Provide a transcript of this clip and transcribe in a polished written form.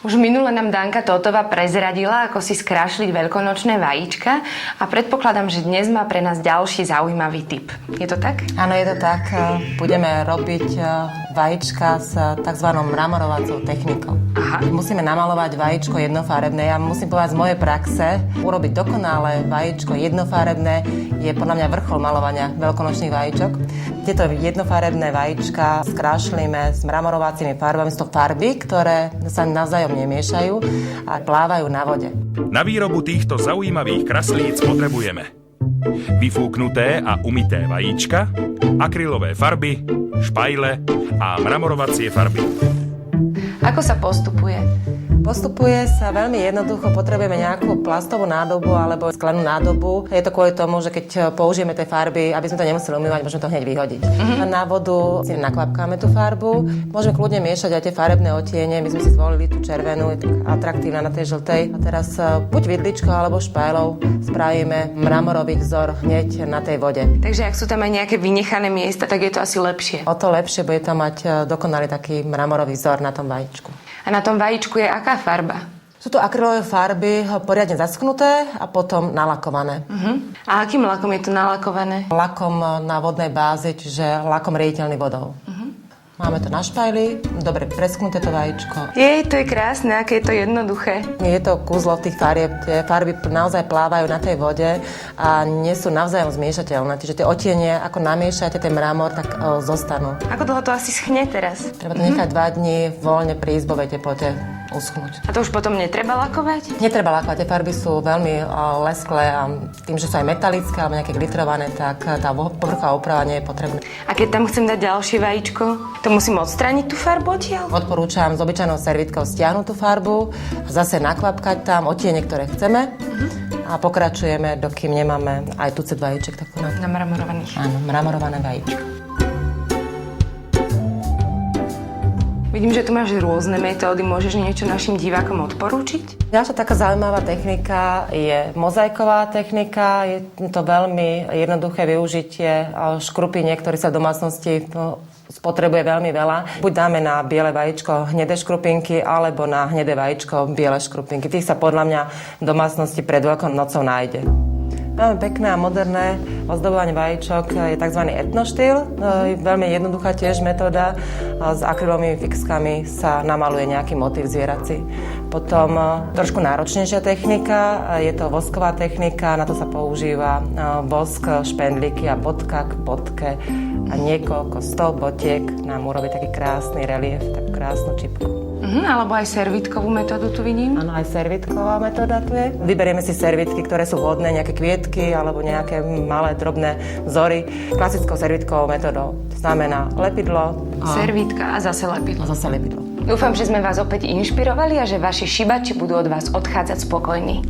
Už minule nám Danka Tótová prezradila, ako si skrášliť veľkonočné vajíčka a predpokladám, že dnes má pre nás ďalší zaujímavý tip. Je to tak? Áno, je to tak. Budeme robiť vajíčka s tzv. Mramorovacou technikou. Aha. Musíme namalovať vajíčko jednofarebné. Ja musím povedať z mojej praxe, urobiť dokonalé vajíčko jednofarebné je podľa mňa vrchol malovania veľkonočných vajíčok. Tieto jednofarebné vajíčka skrášlíme s mramorovacími farbami. Sú to farby, ktoré sa navzájom nemiešajú a plávajú na vode. Na výrobu týchto zaujímavých kraslíc potrebujeme vyfúknuté a umyté vajíčka, akrylové farby, špajle a mramorovacie farby. Ako sa postupuje? Postupuje sa veľmi jednoducho, potrebujeme nejakú plastovú nádobu alebo sklenú nádobu. Je to kvôli tomu, že keď použijeme tie farby, aby sme to nemuseli umývať, môžeme to hneď vyhodiť. Na vodu si nakvapkáme tú farbu, môžeme kľudne miešať aj tie farebné odtiene. My sme si zvolili tú červenú, je tak atraktívna na tej žltej. A teraz buď vidličkou alebo špajlou spravíme mramorový vzor hneď na tej vode. Takže ak sú tam aj nejaké vynechané miesta, tak je to asi lepšie. O to lepšie bude tam mať dokonalý taký mramorový vzor na tom vajíčku. A na tom vajíčku je aká farba? Sú to akrylové farby poriadne zaschnuté a potom nalakované. A akým lakom je to nalakované? Lakom na vodnej bázi, čiže lakom riediteľný vodou. Máme to na špajli, dobre preschnuté to vajíčko. Jej, to je krásne, aké je to jednoduché. Je to kúzlo tých farieb, tie farby naozaj plávajú na tej vode a nie sú navzájom zmiešateľné. Čiže tie odtiene, ako namiešate ten mramor, tak zostanú. Ako dlho to asi schne teraz? Treba to nechať 2 dní voľne pri izbovej teplote uschnúť. A to už potom netreba lakovať? Netreba lakovať, tie farby sú veľmi lesklé a tým, že sú aj metalické alebo nejaké glitrované, tak tá povrchová úprava nie je potrebná. A keď tam chcem dať ďalšie vajíčko, to musím odstrániť tú farbu odtiaľ? Odporúčam s obyčajnou servitkou stiahnuť tú farbu, zase nakvapkať tam odtiene, ktoré chceme a pokračujeme, dokým nemáme aj tucet vajíček. Namramorovaných. Áno, mramorované vajíčka. Vidím, že tu máš rôzne metódy. Môžeš niečo našim divákom odporúčiť? Ďalšia taká zaujímavá technika je mozaiková technika. Je to veľmi jednoduché využitie škrupiniek, ktoré sa v domácnosti spotrebuje veľmi veľa. Buď dáme na biele vajíčko hnedé škrupinky, alebo na hnedé vajíčko biele škrupinky. Tých sa podľa mňa v domácnosti pred Veľkou nocou nájde. Veľmi pekné a moderné ozdobovanie vajíčok je tzv. Etnoštýl. Veľmi jednoduchá tiež metóda. S akrylovými fixkami sa namaluje nejaký motív zvierací. Potom trošku náročnejšia technika, je to vosková technika. Na to sa používa vosk, špendlíky a bodka k bodke. A niekoľko 100 botiek nám urobí taký krásny relief, takú krásnu čipku. Alebo aj servitkovú metódu tu vidím. Áno, aj servitková metóda tu je. Vyberieme si servitky, ktoré sú vhodné, nejaké kvietky alebo nejaké malé, drobné vzory. Klasickou servitkovou metódou. To znamená lepidlo. Servitka a zase lepidlo. A zase lepidlo. Dúfam, že sme vás opäť inšpirovali a že vaši šibači budú od vás odchádzať spokojní.